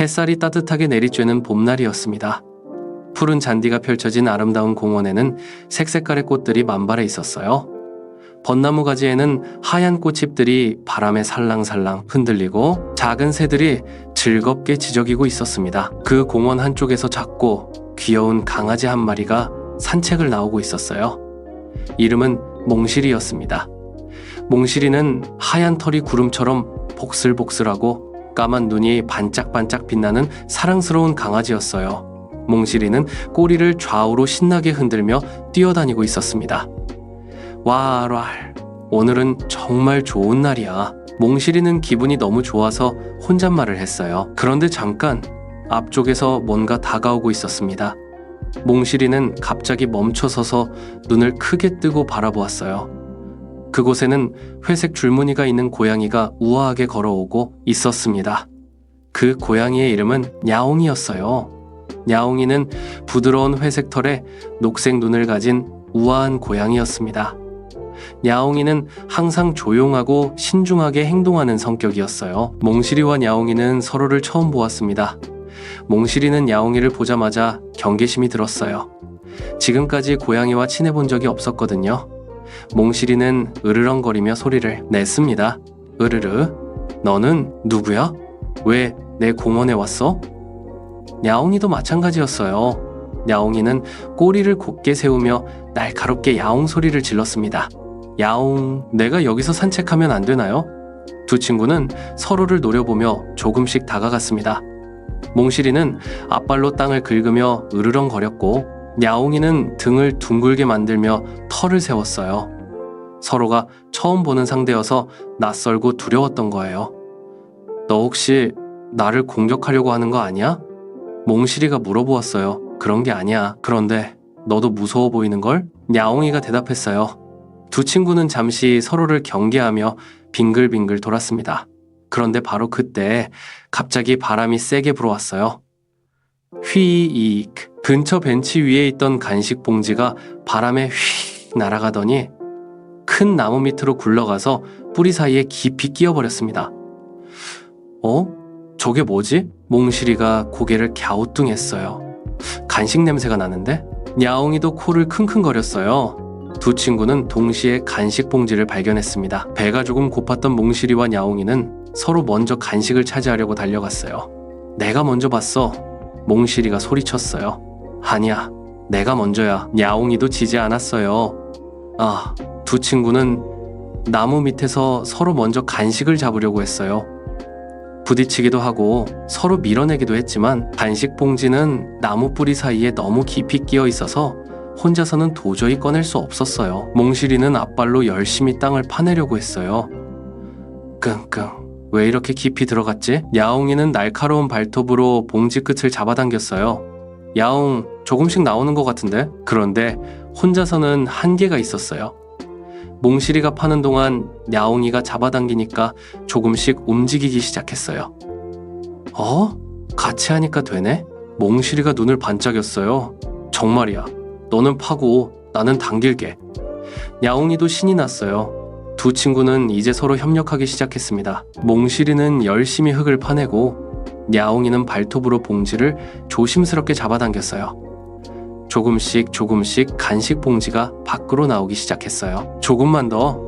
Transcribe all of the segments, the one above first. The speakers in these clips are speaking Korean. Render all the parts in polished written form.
햇살이 따뜻하게 내리쬐는 봄날이었습니다. 푸른 잔디가 펼쳐진 아름다운 공원에는 색색깔의 꽃들이 만발해 있었어요. 벚나무 가지에는 하얀 꽃잎들이 바람에 살랑살랑 흔들리고 작은 새들이 즐겁게 지저귀고 있었습니다. 그 공원 한쪽에서 작고 귀여운 강아지 한 마리가 산책을 나오고 있었어요. 이름은 몽실이였습니다. 몽실이는 하얀 털이 구름처럼 복슬복슬하고 까만 눈이 반짝반짝 빛나는 사랑스러운 강아지였어요. 몽실이는 꼬리를 좌우로 신나게 흔들며 뛰어다니고 있었습니다. 와, 오늘은 정말 좋은 날이야. 몽실이는 기분이 너무 좋아서 혼잣말을 했어요. 그런데 잠깐 앞쪽에서 뭔가 다가오고 있었습니다. 몽실이는 갑자기 멈춰서서 눈을 크게 뜨고 바라보았어요. 그곳에는 회색 줄무늬가 있는 고양이가 우아하게 걸어오고 있었습니다. 그 고양이의 이름은 야옹이었어요. 야옹이는 부드러운 회색 털에 녹색 눈을 가진 우아한 고양이였습니다. 야옹이는 항상 조용하고 신중하게 행동하는 성격이었어요. 몽실이와 야옹이는 서로를 처음 보았습니다. 몽실이는 야옹이를 보자마자 경계심이 들었어요. 지금까지 고양이와 친해본 적이 없었거든요. 몽실이는 으르렁거리며 소리를 냈습니다. 으르르, 너는 누구야? 왜 내 공원에 왔어? 야옹이도 마찬가지였어요. 야옹이는 꼬리를 곧게 세우며 날카롭게 야옹 소리를 질렀습니다. 야옹, 내가 여기서 산책하면 안 되나요? 두 친구는 서로를 노려보며 조금씩 다가갔습니다. 몽실이는 앞발로 땅을 긁으며 으르렁거렸고 야옹이는 등을 둥글게 만들며 털을 세웠어요. 서로가 처음 보는 상대여서 낯설고 두려웠던 거예요. 너 혹시 나를 공격하려고 하는 거 아니야? 몽실이가 물어보았어요. 그런 게 아니야. 그런데 너도 무서워 보이는걸? 야옹이가 대답했어요. 두 친구는 잠시 서로를 경계하며 빙글빙글 돌았습니다. 그런데 바로 그때 갑자기 바람이 세게 불어왔어요. 휘익. 근처 벤치 위에 있던 간식 봉지가 바람에 휙 날아가더니 큰 나무 밑으로 굴러가서 뿌리 사이에 깊이 끼어버렸습니다. 저게 뭐지? 몽실이가 고개를 갸우뚱했어요. 간식 냄새가 나는데? 야옹이도 코를 킁킁거렸어요. 두 친구는 동시에 간식 봉지를 발견했습니다. 배가 조금 고팠던 몽실이와 야옹이는 서로 먼저 간식을 차지하려고 달려갔어요. 내가 먼저 봤어. 몽실이가 소리쳤어요. 아니야, 내가 먼저야. 야옹이도 지지 않았어요. 두 친구는 나무 밑에서 서로 먼저 간식을 잡으려고 했어요. 부딪히기도 하고 서로 밀어내기도 했지만 간식 봉지는 나무 뿌리 사이에 너무 깊이 끼어 있어서 혼자서는 도저히 꺼낼 수 없었어요. 몽실이는 앞발로 열심히 땅을 파내려고 했어요. 끙끙, 왜 이렇게 깊이 들어갔지? 야옹이는 날카로운 발톱으로 봉지 끝을 잡아당겼어요. 야옹, 조금씩 나오는 것 같은데? 그런데 혼자서는 한계가 있었어요. 몽실이가 파는 동안 야옹이가 잡아당기니까 조금씩 움직이기 시작했어요. 같이 하니까 되네? 몽실이가 눈을 반짝였어요. 정말이야. 너는 파고 나는 당길게. 야옹이도 신이 났어요. 두 친구는 이제 서로 협력하기 시작했습니다. 몽실이는 열심히 흙을 파내고 야옹이는 발톱으로 봉지를 조심스럽게 잡아당겼어요. 조금씩 간식 봉지가 밖으로 나오기 시작했어요. 조금만 더.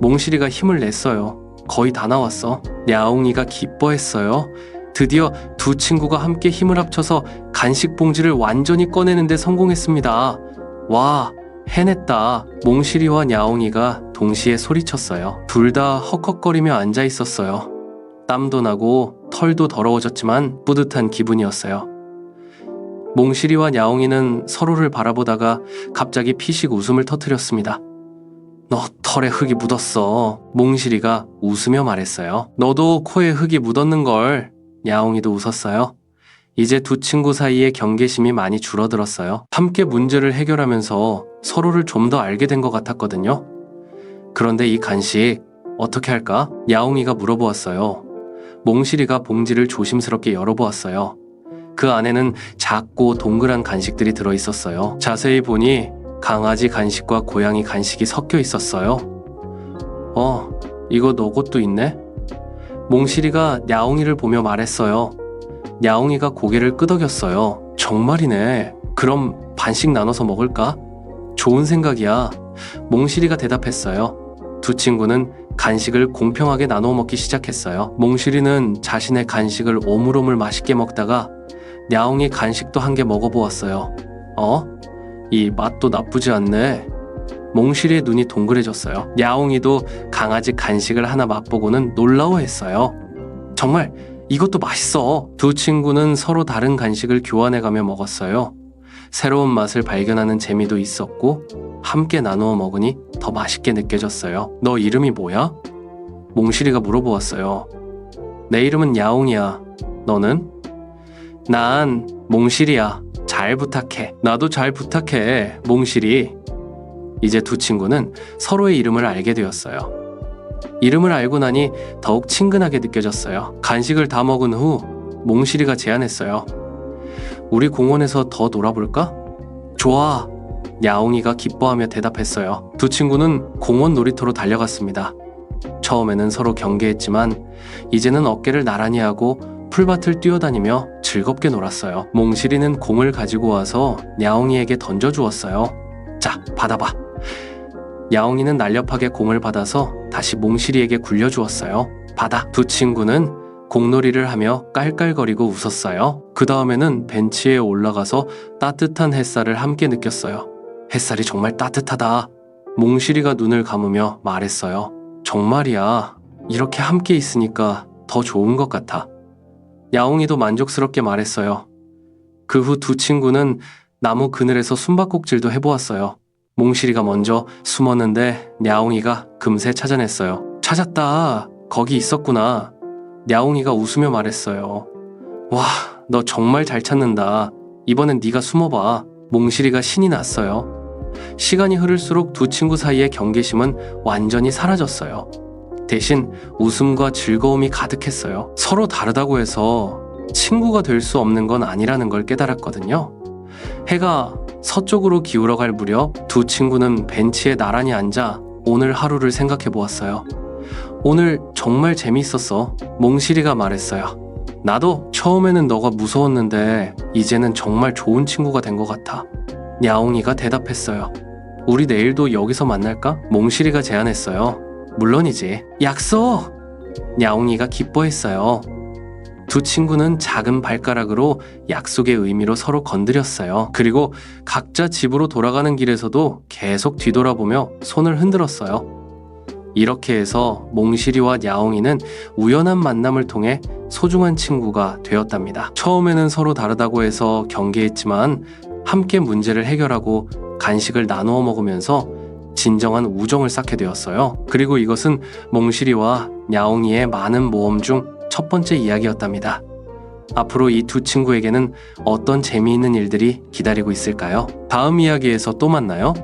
몽실이가 힘을 냈어요. 거의 다 나왔어. 야옹이가 기뻐했어요. 드디어 두 친구가 함께 힘을 합쳐서 간식 봉지를 완전히 꺼내는데 성공했습니다. 와, 해냈다. 몽실이와 야옹이가 동시에 소리쳤어요. 둘 다 헉헉거리며 앉아 있었어요. 땀도 나고 털도 더러워졌지만 뿌듯한 기분이었어요. 몽실이와 야옹이는 서로를 바라보다가 갑자기 피식 웃음을 터뜨렸습니다. 너 털에 흙이 묻었어. 몽실이가 웃으며 말했어요. 너도 코에 흙이 묻었는걸. 야옹이도 웃었어요. 이제 두 친구 사이의 경계심이 많이 줄어들었어요. 함께 문제를 해결하면서 서로를 좀 더 알게 된 것 같았거든요. 그런데 이 간식 어떻게 할까? 야옹이가 물어보았어요. 몽실이가 봉지를 조심스럽게 열어보았어요. 그 안에는 작고 동그란 간식들이 들어있었어요. 자세히 보니 강아지 간식과 고양이 간식이 섞여 있었어요. 이거 너 것도 있네? 몽실이가 야옹이를 보며 말했어요. 야옹이가 고개를 끄덕였어요. 정말이네. 그럼 반씩 나눠서 먹을까? 좋은 생각이야. 몽실이가 대답했어요. 두 친구는 간식을 공평하게 나누어 먹기 시작했어요. 몽실이는 자신의 간식을 오물오물 맛있게 먹다가 야옹이 간식도 한 개 먹어보았어요. 이 맛도 나쁘지 않네. 몽실이의 눈이 동그래졌어요. 야옹이도 강아지 간식을 하나 맛보고는 놀라워했어요. 정말 이것도 맛있어. 두 친구는 서로 다른 간식을 교환해가며 먹었어요. 새로운 맛을 발견하는 재미도 있었고 함께 나누어 먹으니 더 맛있게 느껴졌어요. 너 이름이 뭐야? 몽실이가 물어보았어요. 내 이름은 야옹이야. 너는? 난 몽실이야. 잘 부탁해. 나도 잘 부탁해, 몽실이. 이제 두 친구는 서로의 이름을 알게 되었어요. 이름을 알고 나니 더욱 친근하게 느껴졌어요. 간식을 다 먹은 후 몽실이가 제안했어요. 우리 공원에서 더 놀아볼까? 좋아. 야옹이가 기뻐하며 대답했어요. 두 친구는 공원 놀이터로 달려갔습니다. 처음에는 서로 경계했지만 이제는 어깨를 나란히 하고 풀밭을 뛰어다니며 즐겁게 놀았어요. 몽실이는 공을 가지고 와서 야옹이에게 던져주었어요. 자, 받아봐. 야옹이는 날렵하게 공을 받아서 다시 몽실이에게 굴려주었어요. 받아. 두 친구는 공놀이를 하며 깔깔거리고 웃었어요. 그 다음에는 벤치에 올라가서 따뜻한 햇살을 함께 느꼈어요. 햇살이 정말 따뜻하다. 몽실이가 눈을 감으며 말했어요. 정말이야. 이렇게 함께 있으니까 더 좋은 것 같아. 야옹이도 만족스럽게 말했어요. 그 후 두 친구는 나무 그늘에서 숨바꼭질도 해보았어요. 몽실이가 먼저 숨었는데 야옹이가 금세 찾아냈어요. 찾았다. 거기 있었구나. 야옹이가 웃으며 말했어요. 와, 너 정말 잘 찾는다. 이번엔 네가 숨어봐. 몽실이가 신이 났어요. 시간이 흐를수록 두 친구 사이의 경계심은 완전히 사라졌어요. 대신 웃음과 즐거움이 가득했어요. 서로 다르다고 해서 친구가 될 수 없는 건 아니라는 걸 깨달았거든요. 해가 서쪽으로 기울어갈 무렵 두 친구는 벤치에 나란히 앉아 오늘 하루를 생각해 보았어요. 오늘 정말 재미있었어. 몽실이가 말했어요. 나도 처음에는 너가 무서웠는데 이제는 정말 좋은 친구가 된 것 같아. 야옹이가 대답했어요. 우리 내일도 여기서 만날까? 몽실이가 제안했어요. 물론이지. 약속! 야옹이가 기뻐했어요. 두 친구는 작은 발가락으로 약속의 의미로 서로 건드렸어요. 그리고 각자 집으로 돌아가는 길에서도 계속 뒤돌아보며 손을 흔들었어요. 이렇게 해서 몽실이와 야옹이는 우연한 만남을 통해 소중한 친구가 되었답니다. 처음에는 서로 다르다고 해서 경계했지만 함께 문제를 해결하고 간식을 나누어 먹으면서 진정한 우정을 쌓게 되었어요. 그리고 이것은 몽실이와 야옹이의 많은 모험 중 첫 번째 이야기였답니다. 앞으로 이 두 친구에게는 어떤 재미있는 일들이 기다리고 있을까요? 다음 이야기에서 또 만나요.